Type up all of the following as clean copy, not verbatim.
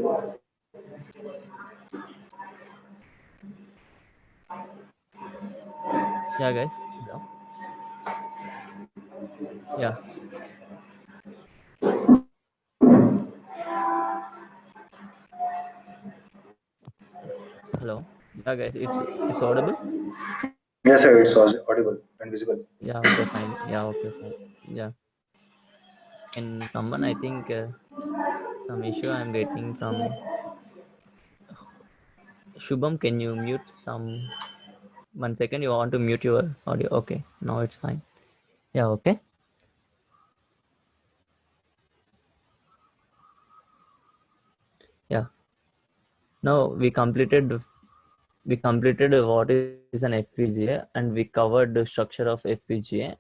Yeah, guys. Hello. Yeah. Hello. Yeah, guys. It's audible. Yes, sir, it's audible and visible. Yeah. Okay. Fine. Yeah. Okay. Fine. Yeah. And someone, I think, some issue I'm getting from Shubham. Can you mute some? 1 second. You want to mute your audio? Okay. Now it's fine. Yeah. Okay. Yeah. Now we completed what is an FPGA, and we covered the structure of FPGA.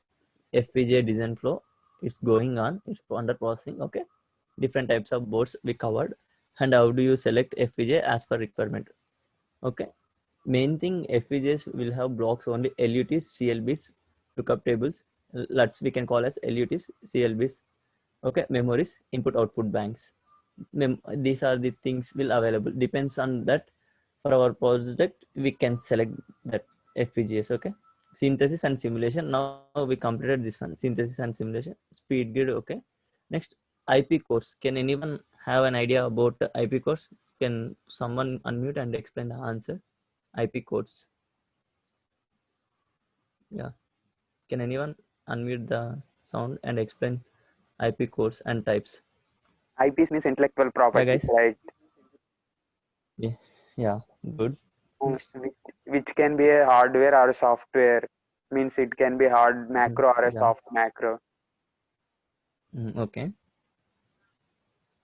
FPGA design flow. It's going on. It's under processing. Okay. Different types of boards we covered, and how do you select FPGA as per requirement. Okay. Main thing, FPGAs will have blocks only: LUTs, CLBs, lookup tables. Let's we can call as LUTs, CLBs. Okay. Memories, input output banks. These are the things will available. Depends on that. For our project, we can select that FPGAs. Okay. Synthesis and simulation. Now we completed this one. Synthesis and simulation. Speed grid. Okay. Next, IP cores. Can anyone have an idea about IP cores? Can someone unmute and explain the answer? IP codes. Yeah. Can anyone unmute the sound and explain IP codes and types? IPs means intellectual Yeah, properties, guys. right? Yeah. Yeah. Good. Next. Which can be a hardware or software. Means it can be hard macro or a Yeah. soft macro Okay.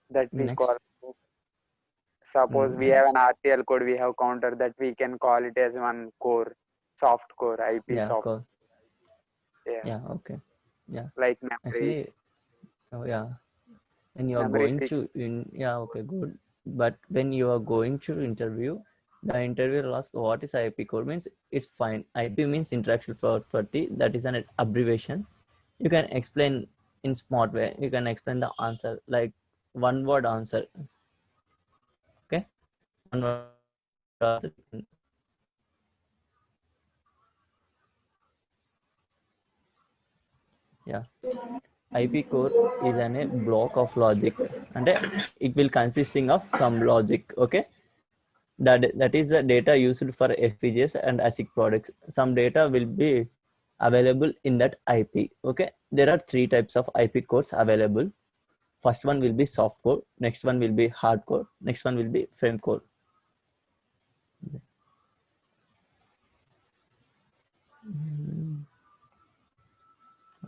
that we Next. call. Suppose we Yeah. have an RTL code, we have counter that we can call it as one core, soft core, IP Yeah. soft. Cool. Yeah, Yeah. Okay. Yeah. like Actually. memories. Oh yeah. When you are Memories. going to yeah. Okay. Good. But when you are going to interview, the interviewer will ask what is IP code. Means it's fine. IP means intellectual property. That is an abbreviation. You can explain in smart way. You can explain the answer like one word answer. Okay. One word answer. Yeah. IP core is a block of logic, and it will consisting of some logic. Okay. That is the data used for FPGAs and ASIC products. Some data will be available in that IP. Okay. There are three types of IP cores available. First one will be soft core. Next one will be hard core. Next one will be frame core.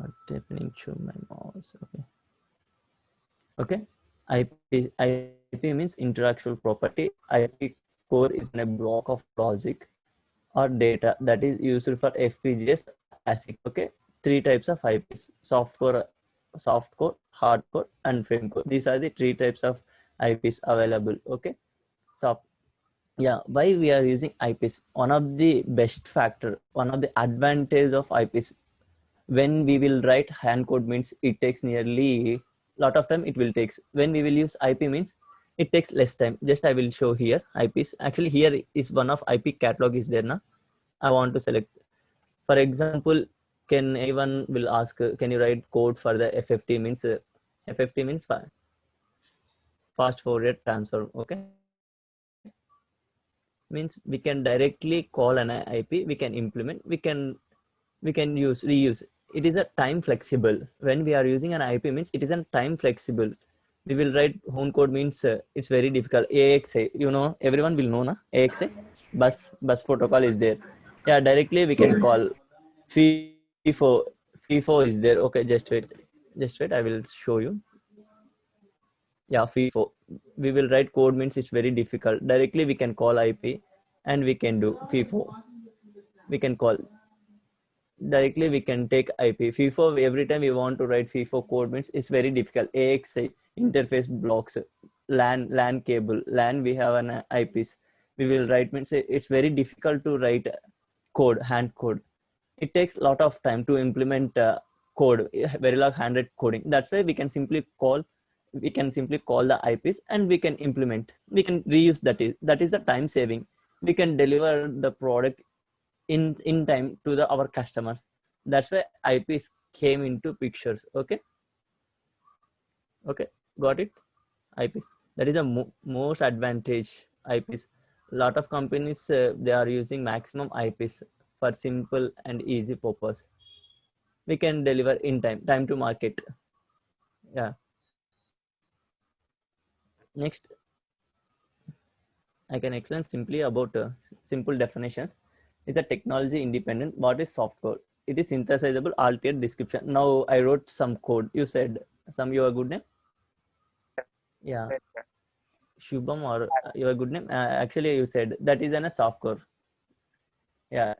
Not happening to my mouse. Okay. Okay. IP means intellectual property. IP core is a block of logic or data that is used for FPGAs, ASIC. Okay. Three types of IPs: soft core, hard core, and frame core. These are the three types of IPs available. Okay. So yeah, why we are using IPs? One of the best factor, one of the advantage of IPs, when we will write hand code means it takes nearly lot of time it will takes. When we will use IP means it takes less time. Just I will show here IPs. Actually here is one of IP catalog is there now. I want to select, for example, can anyone will ask, can you write code for the FFT means FFT means fast Fourier transform. Okay, means we can directly call an IP, we can implement, we can use reuse. It is a time flexible. When we are using an IP means it is a time flexible. We will write own code means it's very difficult. AXA, you know, everyone will know na AXA bus protocol is there. Yeah, directly we can call FIFO. FIFO is there. Okay, just wait, I will show you. Yeah, FIFO. We will write code means it's very difficult. Directly we can call IP and we can do FIFO. We can call directly, we can take IP. FIFO, every time we want to write FIFO code means it's very difficult. AXI, interface blocks, LAN cable, LAN we have an IPs. We will write means it's very difficult to write code, hand code. It takes a lot of time to implement code, Verilog handed coding. That's why we can simply call we can simply call the IPs and we can implement, we can reuse. That is the time saving. We can deliver the product in time to our customers. That's why IPs came into pictures. Okay, got it. IPs, that is the most advantage. IPs, a lot of companies they are using maximum IPs for simple and easy purpose. We can deliver in time to market. Yeah. Next, I can explain simply about simple definitions. Is a technology independent. What is software? It is synthesizable, altered description. Now I wrote some code. You said some your good name. Yeah, Shubham or your good name. Actually, you said that is a software. Yeah,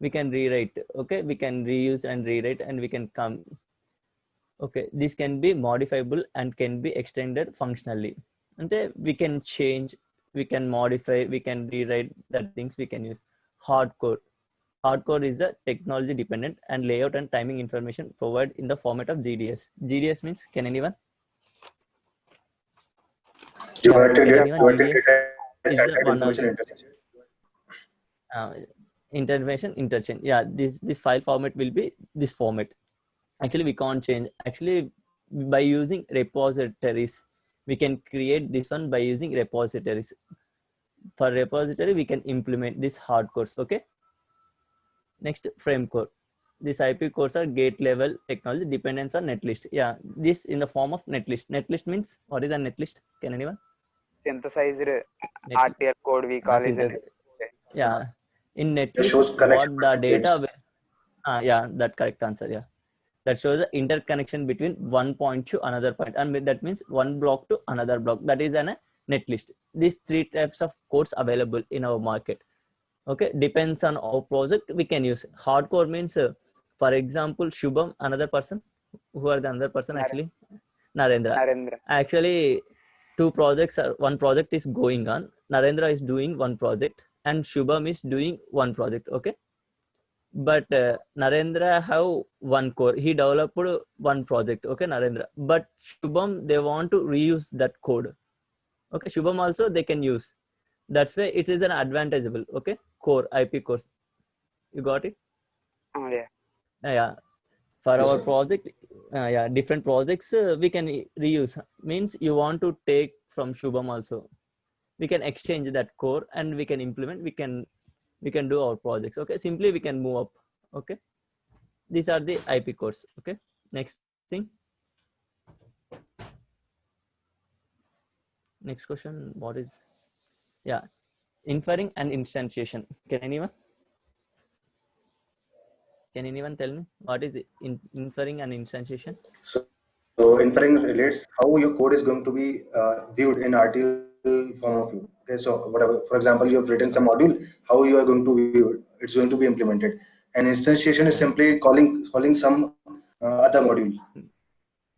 we can rewrite. Okay, we can reuse and rewrite, and we can come. Okay, this can be modifiable and can be extended functionally. And we can change, we can modify, we can rewrite that things we can use. Hardcore. Hardcore is a technology dependent and layout and timing information provided in the format of GDS. GDS means, can anyone? Geometric Can data, anyone? geometric GDS data is standard one of information interchange. uh, intervention interchange. Yeah, this file format will be this format. Actually, we can't change. Actually, by using repositories, we can create this one by using repositories. For repository, we can implement this hardcores. Okay. Next, frame core. This IP cores are gate level technology dependence on netlist. Yeah, this in the form of netlist. Netlist means, what is a netlist? Can anyone? Synthesized Net, RTL code we call is an. yeah, in It netlist, shows connection what the between gates. data. Yeah, that correct answer. Yeah, that shows the interconnection between one point to another point, and that means one block to another block. That is a netlist. These three types of codes available in our market. Okay, depends on our project. We can use hardcore means, for example, Shubham, another person. Who are the other person actually? Narendra. Narendra. Actually, two projects are, one project is going on. Narendra is doing one project and Shubham is doing one project. Okay, but Narendra have one core. He developed one project. Okay, Narendra. But Shubham, they want to reuse that code. Okay, Shubham also they can use. That's why it is an advantageable. Okay, core IP course. You got it? Oh, yeah. Yeah. For Yes, our sir. project, yeah, different projects we can reuse. Means you want to take from Shubham also. We can exchange that core and we can implement. We can do our projects. Okay, simply we can move up. Okay, these are the IP cores. Okay, next thing. Next question. What is? Yeah, inferring and instantiation. Can anyone tell me what is inferring and instantiation? So inferring relates how your code is going to be viewed in RTL form of view. Okay, so whatever, for example, you have written some module, how you are going to view it, it's going to be implemented. And instantiation is Yeah. simply calling some other module.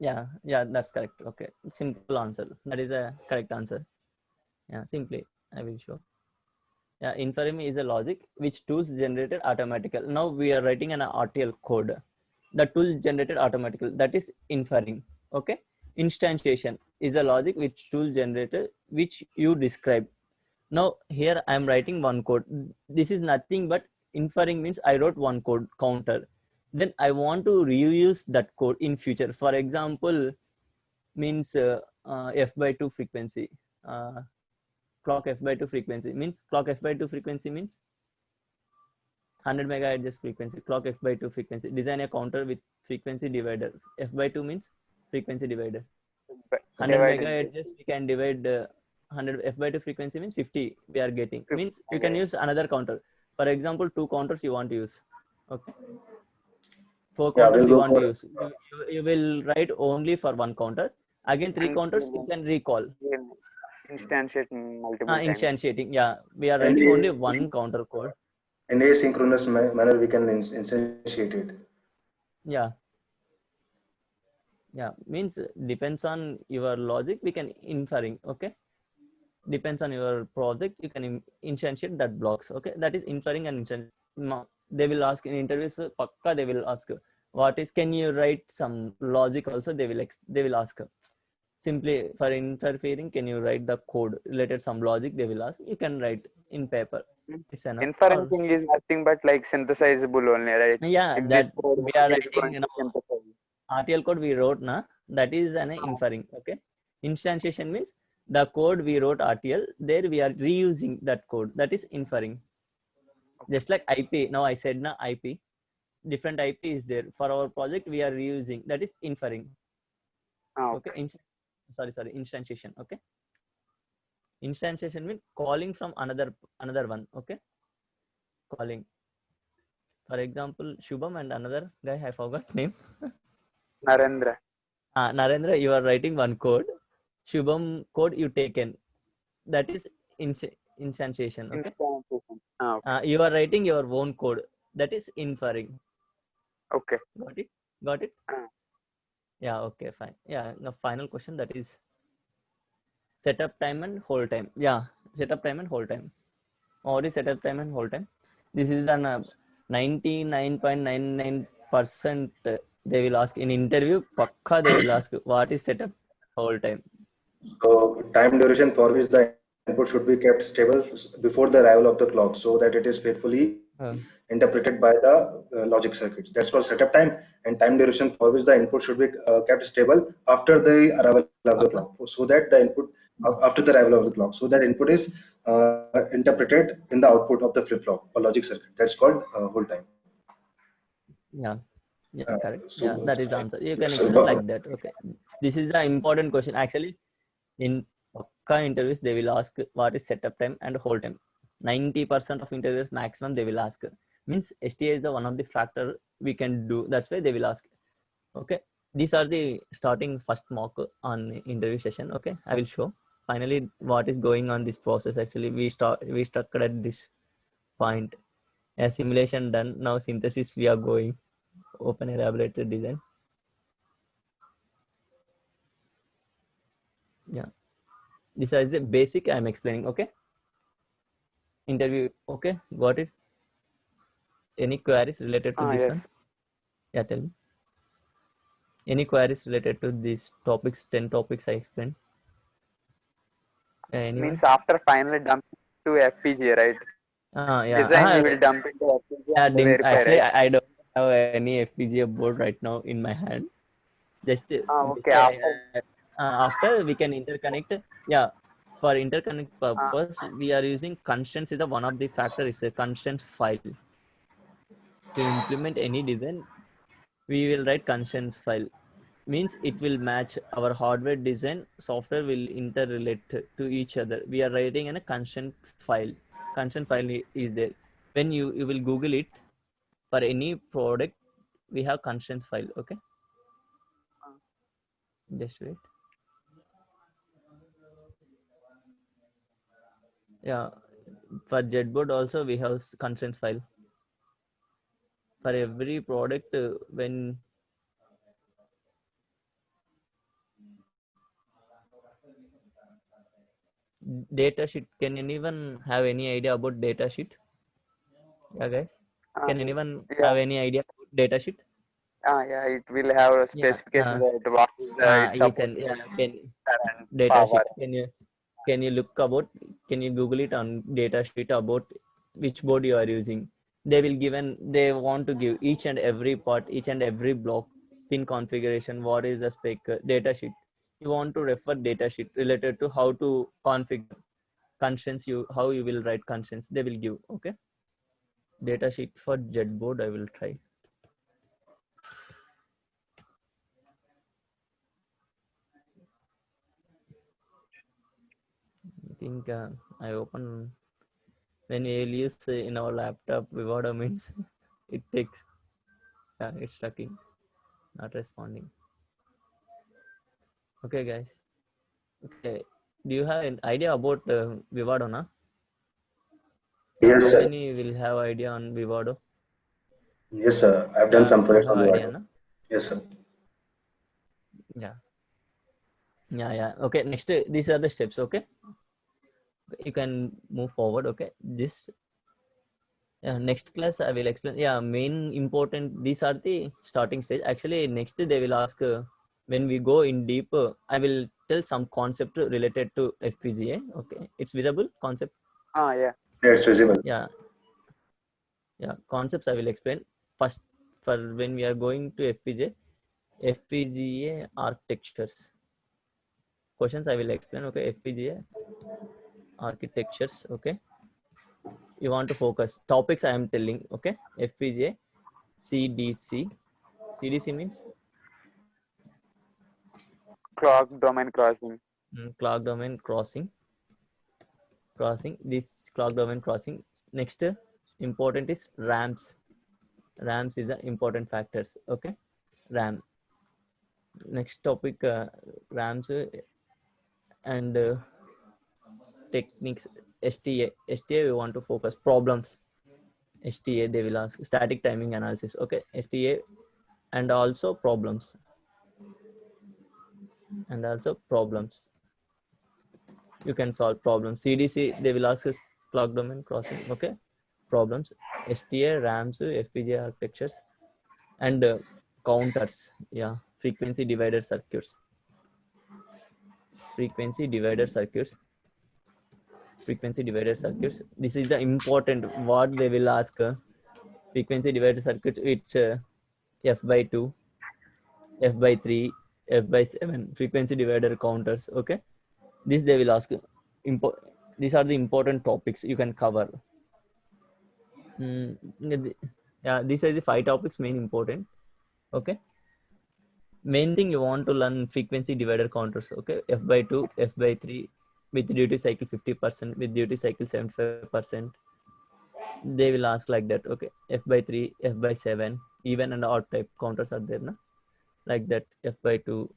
Yeah, that's correct. Okay, simple answer. That is a correct answer. Yeah, simply I will show. Yeah, inferring is a logic which tools generated automatically. Now we are writing an RTL code. The tool generated automatically. That is inferring. Okay. Instantiation is a logic which tool generated which you describe. Now here I am writing one code. This is nothing but inferring means I wrote one code counter. Then I want to reuse that code in future. For example, means f by 2 frequency. Clock f by 2 frequency means clock f by 2 frequency means 100 megahertz frequency. Clock f by 2 frequency. Design a counter with frequency divider. F by 2 means frequency divider. 100 megahertz we can divide 100 f by 2 frequency means 50 we are getting. Means you can use another counter. For example, two counters you want to use. Okay. Four Yeah, counters we'll you go want to for use. You will write only for one counter. Again, three counters you can recall. Instantiate multiple times. Instantiating. Yeah, we are in writing only a, one counter code. in asynchronous manner we can instantiate it. Yeah. Yeah, means depends on your logic. We can inferring. Okay, depends on your project. You can instantiate that blocks. Okay, that is inferring and instantiate. They will ask in interviews. Pakka they will ask what is. Can you write some logic also? They will ask. Simply for interfering, can you write the code related some logic? They will ask. You can write in paper. It's enough. Or Inferencing is nothing but like synthesizable only, right? yeah, If this that code we are is writing, going to synthesize. RTL code we wrote na, that is an inferring. Okay, instantiation means the code we wrote RTL, there we are reusing that code, that is inferring. Just like IP, now I said na IP, different IP is there for our project, we are reusing, that is inferring. Okay, sorry, instantiation. Okay, instantiation means calling from another one. Okay, calling, for example, Shubham and another guy, I forgot name. Narendra. Narendra, you are writing one code, Shubham code you taken, that is instantiation. Okay, Instantiation. Okay. you are writing your own code, that is inferring. Okay. Got it. Ah. Yeah, okay, fine. Yeah, the final question, that is setup time and hold time. Yeah, setup time and hold time. What is setup time and hold time? This is an 99.99% they will ask in interview. Pakka they will ask what is setup hold time. So time duration for which the input should be kept stable before the arrival of the clock, so that it is faithfully interpreted by the logic circuits. That's called setup time. And time duration for which the input should be kept stable after the arrival of the clock, so that the input after the arrival of the clock, so that input is interpreted in the output of the flip flop or logic circuit. That's called hold time. Yeah, yeah, correct. So, Yeah, that is the answer. You can so, explain like that. Okay, this is the important question. Actually, in Pakka interviews, they will ask what is setup time and hold time. 90% of interviews maximum they will ask. Means STA is the one of the factor we can do. That's why they will ask. Okay, these are the starting first mock on interview session. Okay, I will show finally what is going on this process. Actually, we stuck at this point. A simulation done, now synthesis we are going. Open elaborated design. Yeah, this is the basic I'm explaining. Okay, interview. Okay, got it. Any queries related to this Yes. one? Yeah, tell me. Any queries related to these topics? 10 topics I explained. Anyone? Means after finally dumping to FPGA, right? Yeah. Design we will dump into FPGA Yeah, and verify, actually, right? I don't have any FPGA board right now in my hand. Just Okay. after we can interconnect. Yeah, for interconnect purpose, we are using constants is a one of the factor is a constants file. To implement any design, we will write constants file. Means it will match our hardware design, software will interrelate to each other. We are writing in a constant file. Constant file is there. When you will Google it, for any product, we have constants file. Okay, just wait. Yeah, for Jetboard also we have constants file. For every product, when data sheet, can anyone have any idea about data sheet? Yeah, guys, can anyone have any idea about data sheet? Yeah, it will have a Yeah, specification that what is the it's each and supporting can current data power. sheet. Can you look about? Can you Google it on data sheet about which board you are using? They will given. They want to give each and every part, each and every block, pin configuration. What is the spec data sheet? You want to refer data sheet related to how to configure constants. How you will write constants. They will give. Okay. Data sheet for Jetboard. I will try. I think I open when we will use in our laptop Vivado means it takes it's stucking, not responding. Okay, guys. Okay, do you have an idea about Vivado? Na? Yes, How sir. many will have idea on Vivado? Yes, sir. I've done Yeah, some you projects have on idea, Vivado. na? Yes, sir. Yeah, yeah. Okay, next these are the steps. Okay, you can move forward. Okay, this next class I will explain. Yeah, main important. These are the starting stage. Actually, next they will ask. when we go in deep, I will tell some concept related to FPGA. Okay, it's visible concept. Yeah. Yeah, it's visible. Yeah, concepts I will explain first. For when we are going to FPGA architectures. Questions I will explain. Okay, FPGA architectures. Okay, you want to focus topics I am telling. Okay, FPGA CDC. CDC means Clock domain crossing. clock domain crossing. This clock domain crossing. Next, important is rams is the important factors. Okay, ram. Next topic, rams and techniques. STA we want to focus problems. STA they will ask static timing analysis. Okay, STA and also problems you can solve problems. CDC they will ask us clock domain crossing. Okay, problems. STA, RAMs, FPGA architectures, and counters. Yeah, frequency divider circuits. Frequency divider circuits. This is the important what they will ask. Frequency divider circuit. It's f by 2, f by 3, f by 7. Frequency divider counters. Okay, this they will ask. These are the important topics you can cover. Yeah, these are the 5 topics main important. Okay, main thing you want to learn frequency divider counters. Okay, f by 2, f by 3, with duty cycle 50%, with duty cycle 75%. They will ask like that. Okay, f by 3, f by 7, even and odd type counters are there na? Like that. F by 2,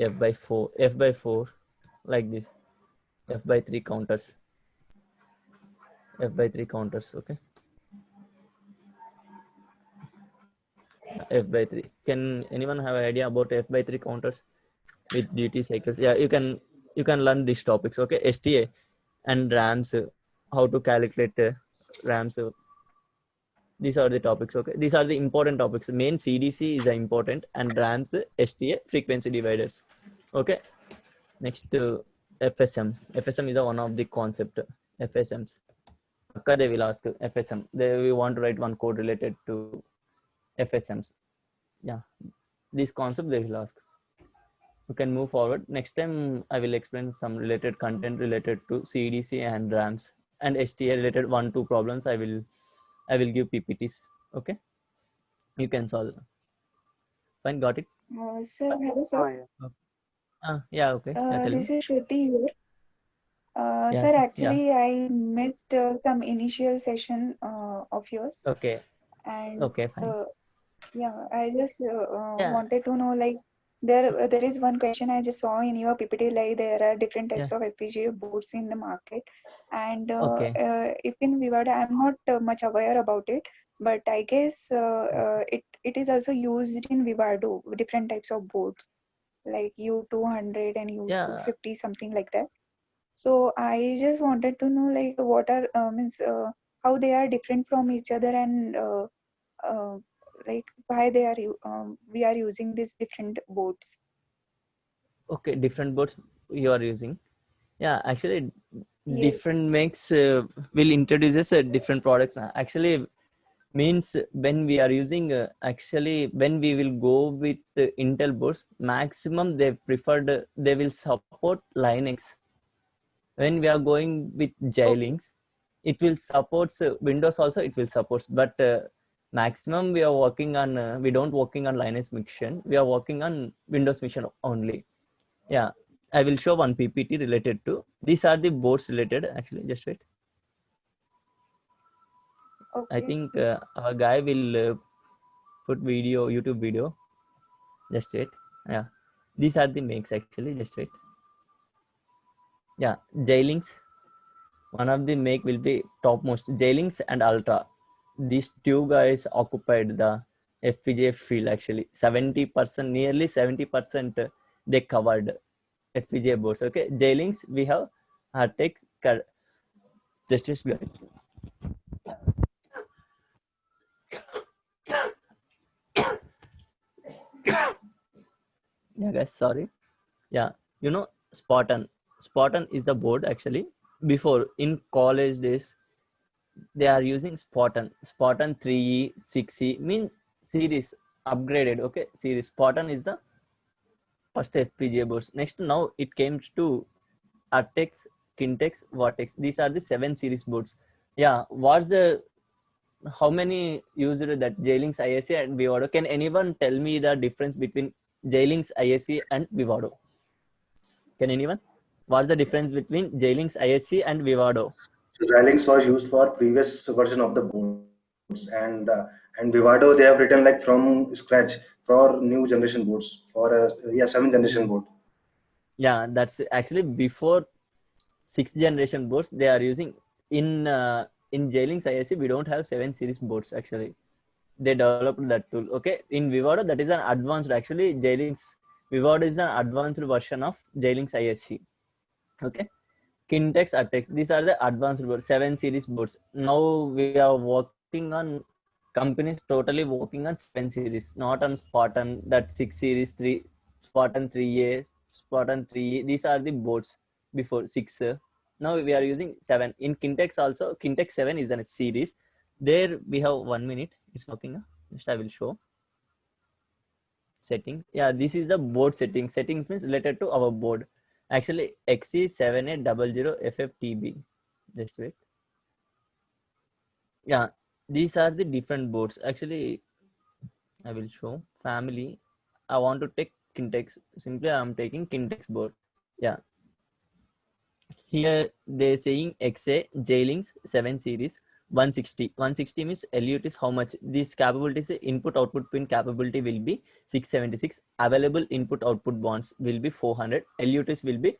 f by 4, like this. F by 3 counters. Okay, f by 3. Can anyone have an idea about f by 3 counters with duty cycles? Yeah, you can learn these topics. Okay, STA and RAMs, how to calculate RAMs. These are the topics. Okay, these are the important topics. Main CDC is the important, and RAMs, STA, frequency dividers. Okay, next FSM. FSM is one of the concept. FSMs. Okay, they will ask FSM. We want to write one code related to FSMs. Yeah, this concept they will ask. You can move forward. Next time I will explain some related content related to CDC and RAMs and STA related 1-2 problems. I will give PPTs. Okay, you can solve. Fine, got it. Sir, hello, sir. Yeah. Yeah, okay. Yeah, tell me. This is Shruti here. Yeah, Sir, yeah. actually, I missed some initial session of yours, Okay. and Okay, fine. yeah, I just Yeah, wanted to know, like, there is one question I just saw in your PPT, like there are different yeah. types of FPGA boards in the market, and Okay. if in Vivada, I'm not much aware about it, but I guess it is also used in Vivado, different types of boards like U200 and Yeah. U250, something like that. So I just wanted to know, like, what are means how they are different from each other, and uh, like why we are using these different boards. Okay, different boards you are using. Yeah, actually, Yes. different makes will introduce us different products. Actually, means when we are using actually when we will go with Intel boards, maximum they preferred they will support Linux. When we are going with Okay. Xilinx, it will support Windows also, it will support, but maximum we are working on we don't working on Linux machine, we are working on Windows machine only. Yeah, I will show one PPT related to these are the boards related. Actually, just wait. I Okay. think our guy will put video, YouTube video. Just wait. Yeah, these are the makes actually. Just wait. Yeah, Xilinx. One of the make will be topmost Xilinx and Ultra. These two guys occupied the FPGA field actually. 70%, nearly 70% they covered FPGA boards. Okay, Xilinx we have Artex. Just wait. Yeah, guys, sorry. Yeah, you know, Spartan. Spartan is the board actually. Before in college days, they are using Spartan. Spartan 3E, 6E means series upgraded. Okay, series. Spartan is the first FPGA boards. Next, now it came to Artex, Kintex, Vortex. These are the 7 series boards. Yeah, what's the how many used that J-Links ISC and Vivado? Can anyone tell me the difference between J-Links ISC and Vivado? Can anyone? What's the difference between J-Links ISC and Vivado? So Xilinx was used for previous version of the boards, and Vivado they have written like from scratch for new generation boards for a yeah 7th generation board. Yeah, that's actually before 6th generation boards. They are using in J-Links ISC. We don't have 7 series boards actually. They developed that tool. Okay, in Vivado that is an advanced actually. J-Links Vivado is an advanced version of J-Links ISC. Okay. Kintex, Artex, these are the advanced boards, 7 series boards. Now we are working on companies totally working on 7 series, not on Spartan, that 6 series, 3, Spartan 3A, Spartan 3E. These are the boards before 6. Now we are using 7. In Kintex also, Kintex 7 is a series. There we have 1 minute. It's working. Just I will show. Settings. Yeah, this is the board settings. Settings means related to our board. Actually, XE7800FFTB. Just wait. Yeah, these are the different boards. Actually, I will show family. I want to take Kintex. Simply, I am taking Kintex board. Yeah. Here they saying XA J-Links 7 series 160. 160 means LUT is how much? This capabilities input output pin capability will be 676. Available input output bonds will be 400. LUTs will be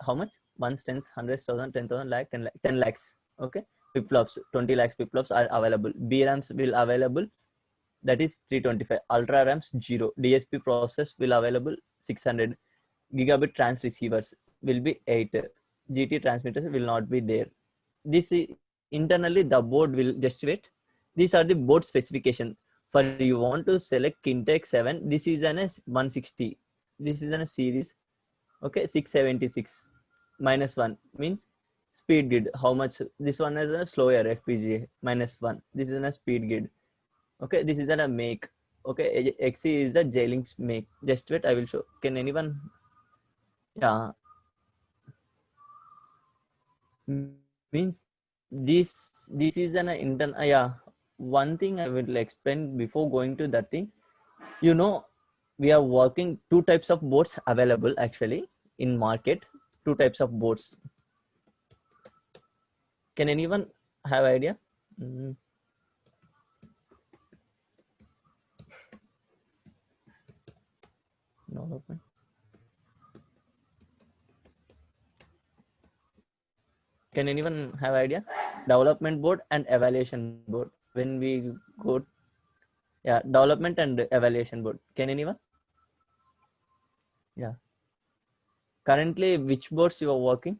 how much? Ones, tens, hundreds, thousand, 10,000, lakh, 10 lakhs. Okay. Flip flops, 20 lakhs flip flops are available. BRAMs will available, that is 325. Ultra RAMs 0. DSP process will available 600. Gigabit trans receivers will be 8. GT transmitters will not be there. This is internally the board will just wait. These are the board specification. For you want to select Kintex 7, this is an 160. This is a series. Okay, 676 minus 1 means speed grid. How much? This one is a slower FPGA minus 1. This is a speed grid. Okay, this is a make. Okay, XE is the J-Links make. Just wait, I will show. Can anyone? Yeah, means this is an intern. Yeah, one thing I will explain before going to that thing. You know, we are working 2 types of boards available actually in market. 2 types of boards. Can anyone have idea? No, okay. Can anyone have idea? Development board and evaluation board. When we go, yeah, development and evaluation board. Can anyone? Yeah. Currently, which boards you are working?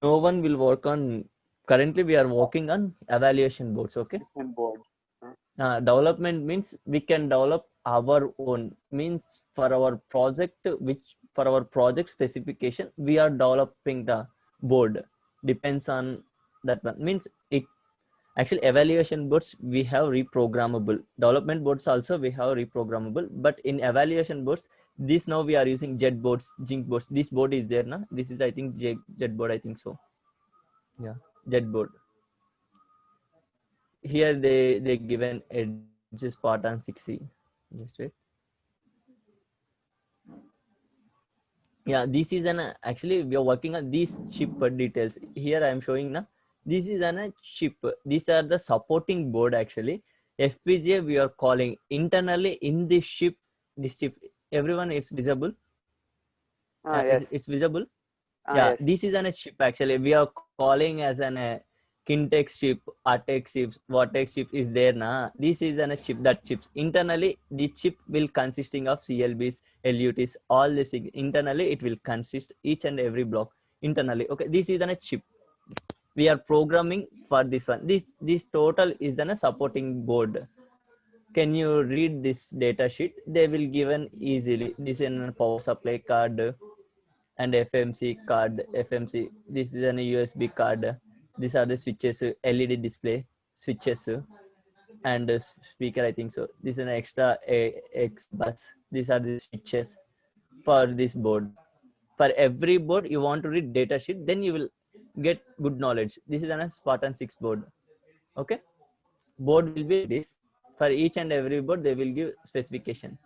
No one will work on. Currently, we are working on evaluation boards. Okay. And board. Development means we can develop our own. Means for our project, which for our project specification, we are developing the board. Depends on that one. Means it actually evaluation boards we have reprogrammable. Development boards also we have reprogrammable. But in evaluation boards, this now we are using Jet boards, Jink boards. This board is there now. This is I think Jet board. I think so. Yeah, Jet board. Here they given edges Spartan 6C. Just wait. Yeah, this is an actually we are working on these chip details. Here I am showing now. This is an chip. These are the supporting board actually. FPGA we are calling internally in this chip. This chip, everyone it's visible. Yes. It's visible. Yeah, Yes. this is an chip actually. We are calling as an Kintex chip, Artex chips, Vortex chip is there na. This is a chip that chips internally. The chip will consisting of CLBs, LUTs, all this internally. It will consist each and every block internally. Okay, this is a chip. We are programming for this one. This total is a supporting board. can you read this data sheet? They will given easily. This is a power supply card and FMC card. FMC. This is an USB card. These are the switches, LED display switches, and speaker. I think so. This is an extra X bus. These are the switches for this board. For every board you want to read data sheet, then you will get good knowledge. This is a Spartan 6 board. Okay, board will be this. For each and every board they will give specification.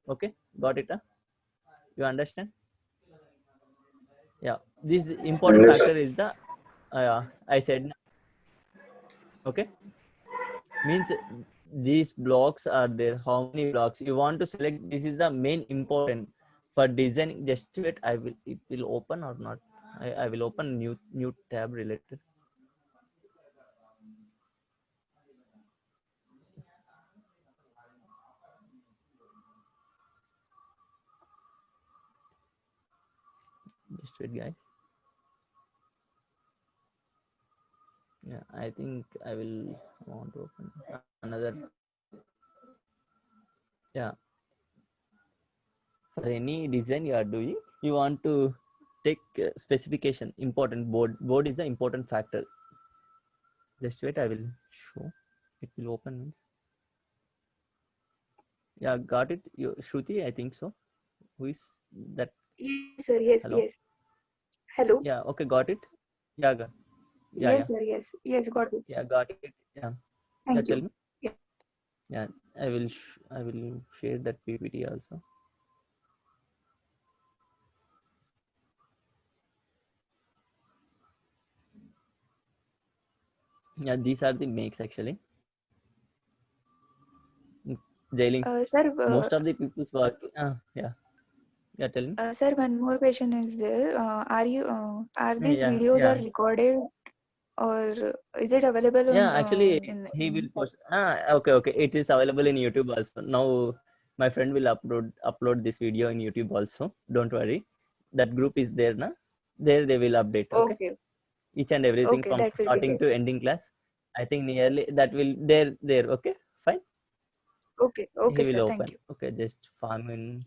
Okay, got it? You understand? Yeah, this important Yes, factor is the I said. Okay, means these blocks are there. How many blocks you want to select? This is the main important for designing. Just wait, it will open or not. I will open new tab related. Just wait, guys. Yeah, I think I will want to open another. Yeah, for any design you are doing, you want to take specification. Important board is the important factor. Just wait, I will show. It will open. Means. Yeah, got it. You Shruti, I think so. Who is that? Yes, sir. Yes, Hello. yes. Hello. Yeah. Okay. Got it. Yeah. Yeah. Yes, sir. Yes. Yes, got it. Yeah. Got it. Yeah. Thank Tell you. me. Yeah. Yeah. I will share that PPT also. Yeah. These are the makes actually. Jailings. Sir, Most of the people's work. Yeah. Yeah. Tell me. sir, one more question is there. Are these Yeah. videos are Yeah. recorded or is it available on Yeah. Actually, he in will site? post. Okay. Okay. It is available in YouTube also. Now, my friend will upload this video in YouTube also. Don't worry. That group is there now. There they will update. Okay. Okay. Each and everything Okay, from that will be starting great. to ending class. I think nearly that will there. Okay. Fine. Okay. He Okay, will sir. Thank open. you. Okay. Just farm in.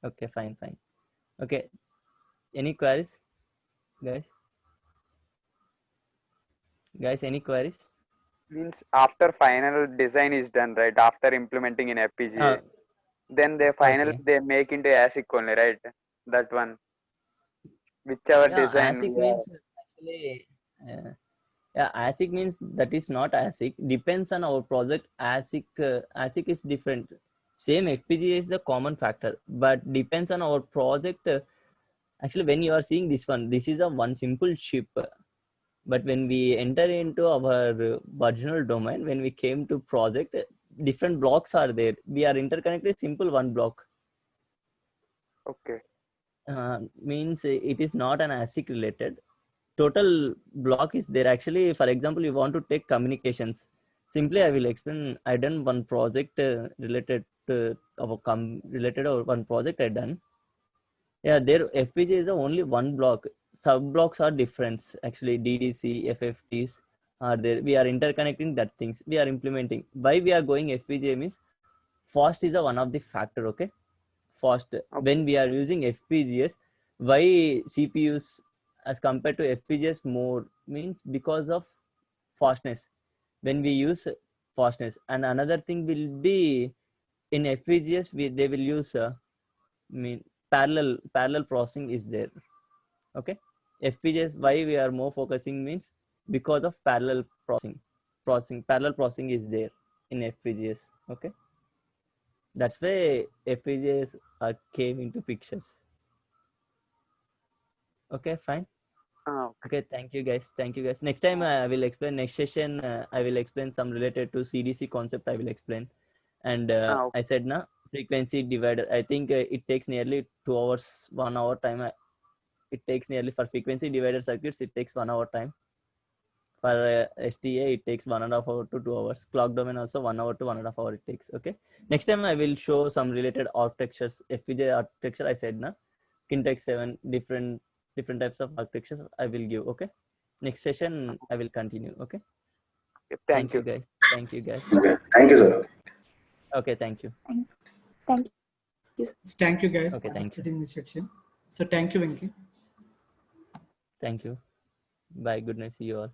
Okay. Fine. Fine. Okay. Any queries, guys? Guys, any queries? Means after final design is done, right? After implementing in FPGA, then they Okay. they make into ASIC only, right? That one, whichever Yeah. design ASIC we have. means actually. Yeah, ASIC means that is not ASIC. Depends on our project. ASIC is different. Same FPGA is the common factor, but depends on our project. Actually, when you are seeing this one, this is a one simple chip. But when we enter into our original domain, when we came to project, different blocks are there. We are interconnected simple one block. Okay. Means it is not an ASIC related. Total block is there. Actually, for example, you want to take communications. Simply, I will explain. I done one project related to related or one project I done. Yeah, there FPGA is the only one block. Sub blocks are different. Actually, DDC, FFTs are there. We are interconnecting that things. We are implementing. Why we are going FPGA means fast is a one of the factor. Okay, fast. Okay. When we are using FPGAs, why CPUs as compared to FPGAs more means because of fastness. When we use fastness, and another thing will be in FPGAs they will use mean parallel processing is there. Okay, FPGAs why we are more focusing means because of parallel processing is there in FPGAs. Okay, that's why FPGAs are came into pictures. Okay, fine. Okay. Okay, thank you guys. Next time I will explain. Next session I will explain some related to CDC concept. I will explain. And Okay. I said na frequency divider. I think it takes nearly 2 hours, 1 hour time. It takes nearly for frequency divider circuits. It takes 1 hour time. For STA, it takes 1.5 hours to 2 hours. Clock domain also 1 hour to 1.5 hours it takes. Okay. Next time I will show some related architectures. FPGA architecture I said na. Kintex 7 different types of architectures I will give. Okay. Next session I will continue. Okay. Thank Thank you you. guys. Thank you guys. okay. Thank you, sir. Okay, thank you. Thank you. Thank you guys Okay, for thank you. participating in this section. So thank you, Venki. Thank you. Bye. Good night. See you all.